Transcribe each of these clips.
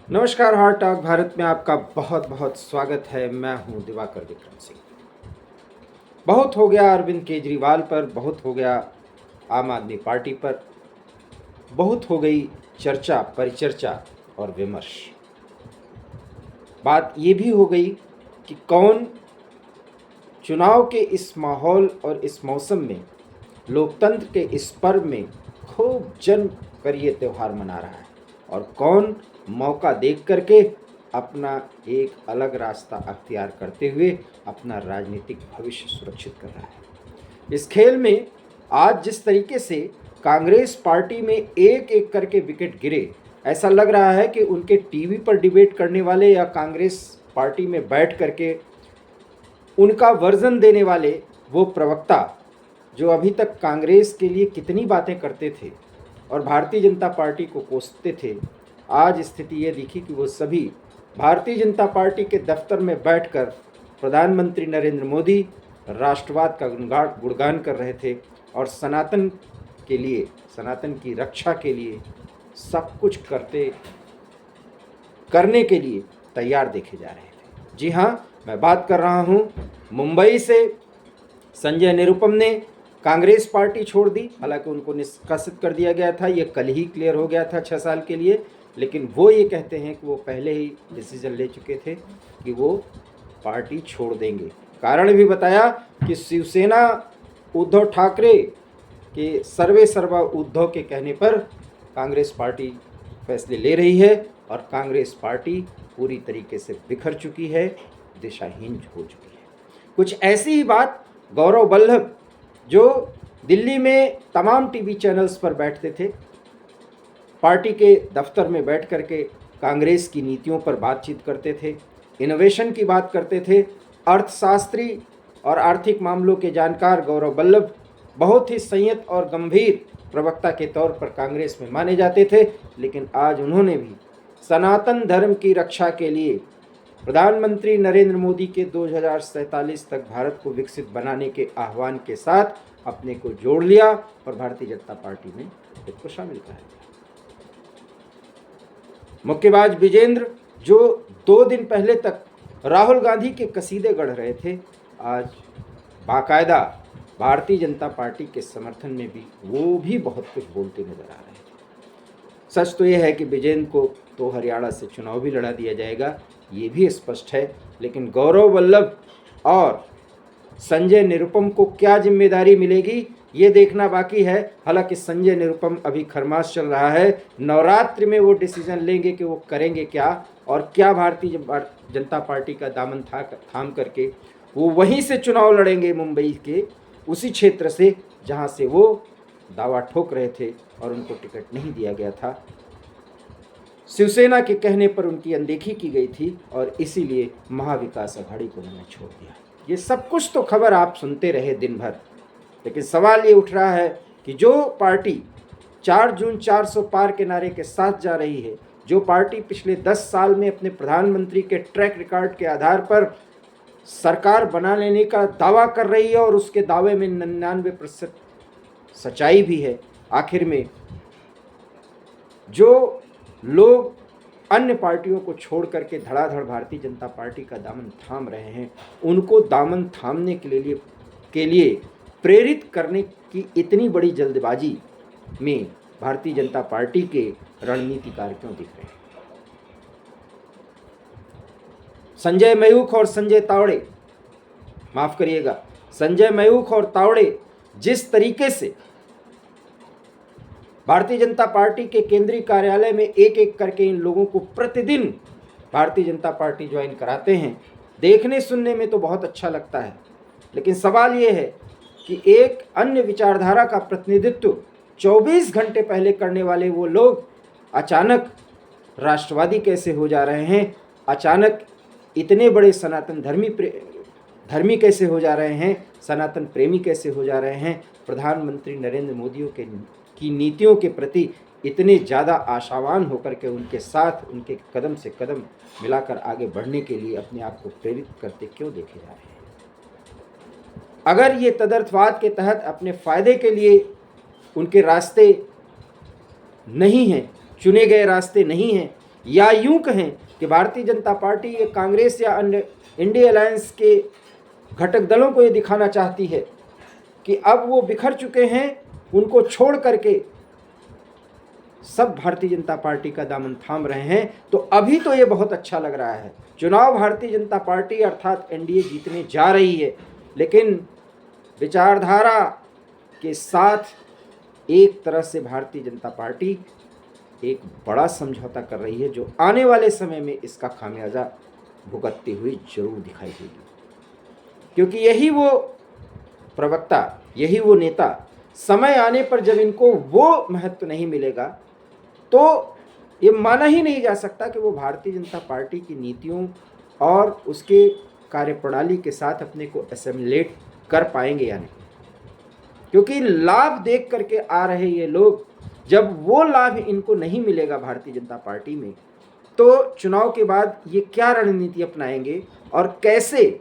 नमस्कार, heart talk Bharat में आपका बहुत बहुत स्वागत है। मैं हूं दिवाकर विक्रम सिंह। बहुत हो गया अरविंद केजरीवाल पर, बहुत हो गया आम आदमी पार्टी पर, बहुत हो गई चर्चा, परिचर्चा और विमर्श। बात ये भी हो गई कि कौन चुनाव के इस माहौल और इस मौसम में लोकतंत्र के इस पर्व में खूब जम कर ये त्यौहार मना रहा है और कौन मौका देख करके अपना एक अलग रास्ता अख्तियार करते हुए अपना राजनीतिक भविष्य सुरक्षित कर रहा है। इस खेल में आज जिस तरीके से कांग्रेस पार्टी में एक एक करके विकेट गिरे, ऐसा लग रहा है कि उनके टीवी पर डिबेट करने वाले या कांग्रेस पार्टी में बैठ करके उनका वर्जन देने वाले वो प्रवक्ता जो अभी तक कांग्रेस के लिए कितनी बातें करते थे और भारतीय जनता पार्टी को कोसते थे, आज स्थिति ये दिखी कि वो सभी भारतीय जनता पार्टी के दफ्तर में बैठकर प्रधानमंत्री नरेंद्र मोदी राष्ट्रवाद का गुणगान कर रहे थे और सनातन के लिए, सनातन की रक्षा के लिए सब कुछ करने के लिए तैयार देखे जा रहे थे। जी हाँ, मैं बात कर रहा हूँ मुंबई से। संजय निरुपम ने कांग्रेस पार्टी छोड़ दी, हालांकि उनको निष्कासित कर दिया गया था, ये कल ही क्लियर हो गया था 6 साल के लिए, लेकिन वो ये कहते हैं कि वो पहले ही डिसीजन ले चुके थे कि वो पार्टी छोड़ देंगे। कारण भी बताया कि शिवसेना उद्धव ठाकरे के सर्वे सर्वा उद्धव के कहने पर कांग्रेस पार्टी फैसले ले रही है और कांग्रेस पार्टी पूरी तरीके से बिखर चुकी है, दिशाहीन हो चुकी है। कुछ ऐसी ही बात गौरव वल्लभ, जो दिल्ली में तमाम टीवी चैनल्स पर बैठते थे, पार्टी के दफ्तर में बैठ करके कांग्रेस की नीतियों पर बातचीत करते थे, इनोवेशन की बात करते थे, अर्थशास्त्री और आर्थिक मामलों के जानकार गौरव वल्लभ बहुत ही संयत और गंभीर प्रवक्ता के तौर पर कांग्रेस में माने जाते थे। लेकिन आज उन्होंने भी सनातन धर्म की रक्षा के लिए प्रधानमंत्री नरेंद्र मोदी के 2047 तक भारत को विकसित बनाने के आह्वान के साथ अपने को जोड़ लिया और भारतीय जनता पार्टी में खुद को शामिल कर लिया। मुक्केबाज विजेंद्र, जो 2 दिन पहले तक राहुल गांधी के कसीदे गढ़ रहे थे, आज बाकायदा भारतीय जनता पार्टी के समर्थन में भी वो भी बहुत कुछ बोलते नजर आ रहे हैं। सच तो यह है कि विजेंद्र को तो हरियाणा से चुनाव भी लड़ा दिया जाएगा, ये भी स्पष्ट है, लेकिन गौरव वल्लभ और संजय निरुपम को क्या जिम्मेदारी मिलेगी ये देखना बाकी है। हालांकि संजय निरुपम अभी खरमास चल रहा है, नवरात्रि में वो डिसीजन लेंगे कि वो करेंगे क्या और क्या भारतीय जनता पार्टी का दामन थाम करके वो वहीं से चुनाव लड़ेंगे, मुंबई के उसी क्षेत्र से जहां से वो दावा ठोक रहे थे और उनको टिकट नहीं दिया गया था। शिवसेना के कहने पर उनकी अनदेखी की गई थी और इसीलिए महाविकास अघाड़ी को उन्होंने छोड़ दिया। ये सब कुछ तो खबर आप सुनते रहे दिन भर, लेकिन सवाल ये उठ रहा है कि जो पार्टी 4 जून 400 पार के नारे के साथ जा रही है, जो पार्टी पिछले 10 साल में अपने प्रधानमंत्री के ट्रैक रिकॉर्ड के आधार पर सरकार बना लेने का दावा कर रही है और उसके दावे में 99% सच्चाई भी है, आखिर में जो लोग अन्य पार्टियों को छोड़ करके धड़ाधड़ भारतीय जनता पार्टी का दामन थाम रहे हैं, उनको दामन थामने के लिए प्रेरित करने की इतनी बड़ी जल्दबाजी में भारतीय जनता पार्टी के रणनीतिकार क्यों दिख रहे हैं। संजय मयूख और संजय तावड़े, माफ करिएगा, संजय मयूख और तावड़े जिस तरीके से भारतीय जनता पार्टी के केंद्रीय कार्यालय में एक एक करके इन लोगों को प्रतिदिन भारतीय जनता पार्टी ज्वाइन कराते हैं, देखने सुनने में तो बहुत अच्छा लगता है, लेकिन सवाल ये है कि एक अन्य विचारधारा का प्रतिनिधित्व 24 घंटे पहले करने वाले वो लोग अचानक राष्ट्रवादी कैसे हो जा रहे हैं, अचानक इतने बड़े सनातन धर्मी कैसे हो जा रहे हैं, सनातन प्रेमी कैसे हो जा रहे हैं, प्रधानमंत्री नरेंद्र मोदी की नीतियों के प्रति इतने ज़्यादा आशावान होकर के उनके साथ, उनके कदम से कदम मिलाकर आगे बढ़ने के लिए अपने आप को प्रेरित करते क्यों देखे जा रहे हैं। अगर ये तदर्थवाद के तहत अपने फायदे के लिए उनके रास्ते नहीं हैं, चुने गए रास्ते नहीं हैं, या यूं कहें कि भारतीय जनता पार्टी ये कांग्रेस या अन्य इंडिया अलायंस के घटक दलों को ये दिखाना चाहती है कि अब वो बिखर चुके हैं, उनको छोड़ करके सब भारतीय जनता पार्टी का दामन थाम रहे हैं, तो अभी तो ये बहुत अच्छा लग रहा है। चुनाव भारतीय जनता पार्टी अर्थात एनडीए जीतने जा रही है, लेकिन विचारधारा के साथ एक तरह से भारतीय जनता पार्टी एक बड़ा समझौता कर रही है, जो आने वाले समय में इसका खामियाजा भुगतती हुई जरूर दिखाई देगी। क्योंकि यही वो प्रवक्ता, यही वो नेता, समय आने पर जब इनको वो महत्व नहीं मिलेगा तो ये माना ही नहीं जा सकता कि वो भारतीय जनता पार्टी की नीतियों और उसके कार्यप्रणाली के साथ अपने को एसिमिलेट कर पाएंगे या नहीं। क्योंकि लाभ देख करके आ रहे ये लोग, जब वो लाभ इनको नहीं मिलेगा भारतीय जनता पार्टी में, तो चुनाव के बाद ये क्या रणनीति अपनाएंगे और कैसे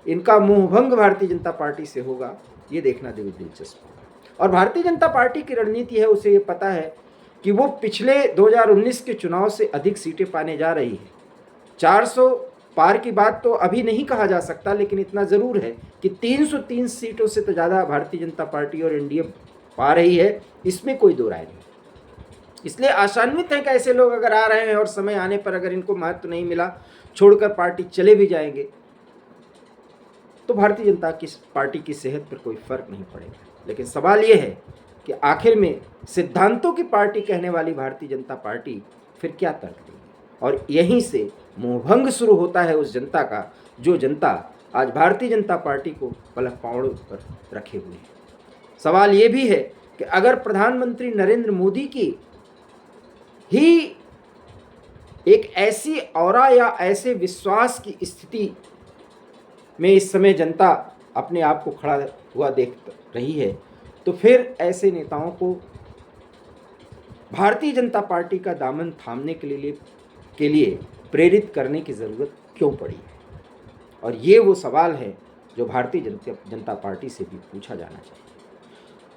इनका मोहभंग भारतीय जनता पार्टी से होगा, ये देखना दिलचस्प होगा। और भारतीय जनता पार्टी की रणनीति है, उसे ये पता है कि वो पिछले 2019 के चुनाव से अधिक सीटें पाने जा रही है। 400 पार की बात तो अभी नहीं कहा जा सकता, लेकिन इतना ज़रूर है कि 303 सीटों से तो ज़्यादा भारतीय जनता पार्टी और एनडीए पा रही है, इसमें कोई दो राय नहीं। इसलिए आशान्वित हैं कि ऐसे लोग अगर आ रहे हैं और समय आने पर अगर इनको महत्व नहीं मिला, छोड़कर पार्टी चले भी जाएंगे, तो भारतीय जनता की पार्टी की सेहत पर कोई फर्क नहीं पड़ेगा। लेकिन सवाल ये है कि आखिर में सिद्धांतों की पार्टी कहने वाली भारतीय जनता पार्टी फिर क्या तर्क देगी, और यहीं से मोहभंग शुरू होता है उस जनता का, जो जनता आज भारतीय जनता पार्टी को पलक पांवड़ों पर रखे हुए है। सवाल ये भी है कि अगर प्रधानमंत्री नरेंद्र मोदी की ही एक ऐसी औरा या ऐसे विश्वास की स्थिति में इस समय जनता अपने आप को खड़ा हुआ देख रही है, तो फिर ऐसे नेताओं को भारतीय जनता पार्टी का दामन थामने के लिए प्रेरित करने की ज़रूरत क्यों पड़ी है। और ये वो सवाल है जो भारतीय जनता पार्टी से भी पूछा जाना चाहिए।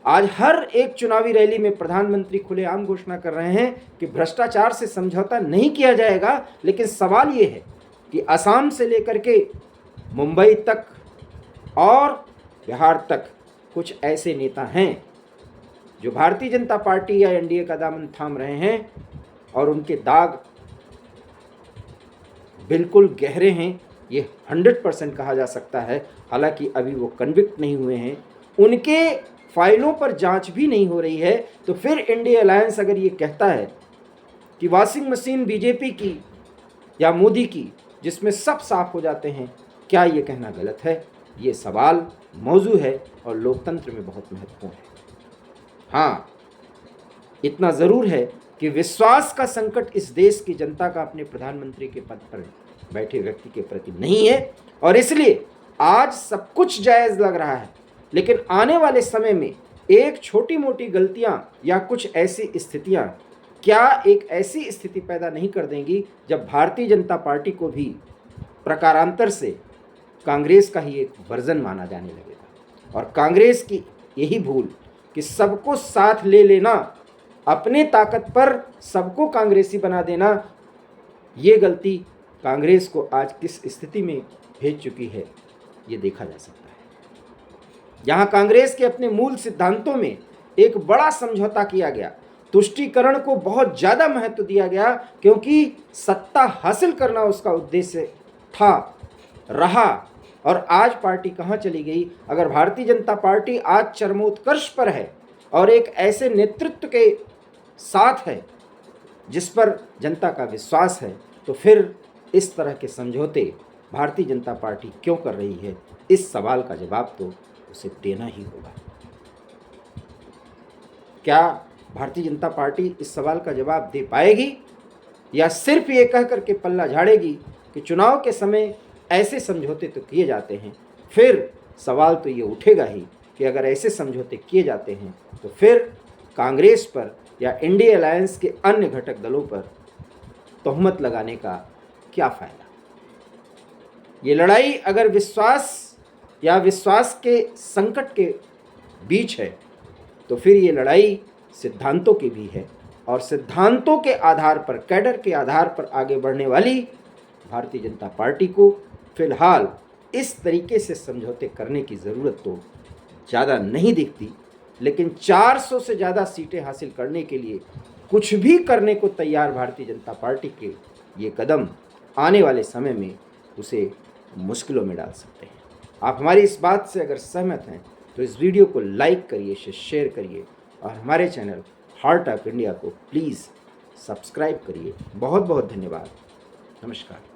आज हर एक चुनावी रैली में प्रधानमंत्री खुलेआम घोषणा कर रहे हैं कि भ्रष्टाचार से समझौता नहीं किया जाएगा, लेकिन सवाल ये है कि असम से लेकर के मुंबई तक और बिहार तक कुछ ऐसे नेता हैं जो भारतीय जनता पार्टी या एनडीए का दामन थाम रहे हैं, और उनके दाग बिल्कुल गहरे हैं, ये 100% कहा जा सकता है। हालांकि अभी वो कन्विक्ट नहीं हुए हैं, उनके फाइलों पर जांच भी नहीं हो रही है। तो फिर इंडिया अलायंस अगर ये कहता है कि वॉशिंग मशीन बीजेपी की या मोदी की, जिसमें सब साफ हो जाते हैं, क्या ये कहना गलत है? ये सवाल मौजू है और लोकतंत्र में बहुत महत्वपूर्ण है। हाँ, इतना ज़रूर है कि विश्वास का संकट इस देश की जनता का अपने प्रधानमंत्री के पद पर बैठे व्यक्ति के प्रति नहीं है, और इसलिए आज सब कुछ जायज़ लग रहा है। लेकिन आने वाले समय में एक छोटी मोटी गलतियां या कुछ ऐसी स्थितियां क्या एक ऐसी स्थिति पैदा नहीं कर देंगी जब भारतीय जनता पार्टी को भी प्रकारांतर से कांग्रेस का ही एक वर्जन माना जाने लगेगा। और कांग्रेस की यही भूल कि सबको साथ ले लेना, अपने ताकत पर सबको कांग्रेसी बना देना, ये गलती कांग्रेस को आज किस स्थिति में भेज चुकी है, ये देखा जा सकता है। यहाँ कांग्रेस के अपने मूल सिद्धांतों में एक बड़ा समझौता किया गया, तुष्टीकरण को बहुत ज़्यादा महत्व दिया गया, क्योंकि सत्ता हासिल करना उसका उद्देश्य था, रहा। और आज पार्टी कहाँ चली गई? अगर भारतीय जनता पार्टी आज चरमोत्कर्ष पर है और एक ऐसे नेतृत्व के साथ है जिस पर जनता का विश्वास है, तो फिर इस तरह के समझौते भारतीय जनता पार्टी क्यों कर रही है? इस सवाल का जवाब तो उसे देना ही होगा। क्या भारतीय जनता पार्टी इस सवाल का जवाब दे पाएगी, या सिर्फ ये कह करके पल्ला झाड़ेगी कि चुनाव के समय ऐसे समझौते तो किए जाते हैं? फिर सवाल तो ये उठेगा ही कि अगर ऐसे समझौते किए जाते हैं तो फिर कांग्रेस पर या इंडिया अलायंस के अन्य घटक दलों पर तोहमत लगाने का क्या फ़ायदा? ये लड़ाई अगर विश्वास या विश्वास के संकट के बीच है, तो फिर ये लड़ाई सिद्धांतों की भी है और सिद्धांतों के आधार पर, कैडर के आधार पर आगे बढ़ने वाली भारतीय जनता पार्टी को फिलहाल इस तरीके से समझौते करने की ज़रूरत तो ज़्यादा नहीं दिखती। लेकिन 400 से ज़्यादा सीटें हासिल करने के लिए कुछ भी करने को तैयार भारतीय जनता पार्टी के ये कदम आने वाले समय में उसे मुश्किलों में डाल सकते हैं। आप हमारी इस बात से अगर सहमत हैं तो इस वीडियो को लाइक करिए, शेयर करिए और हमारे चैनल हार्ट ऑफ इंडिया को प्लीज़ सब्सक्राइब करिए। बहुत बहुत धन्यवाद। नमस्कार।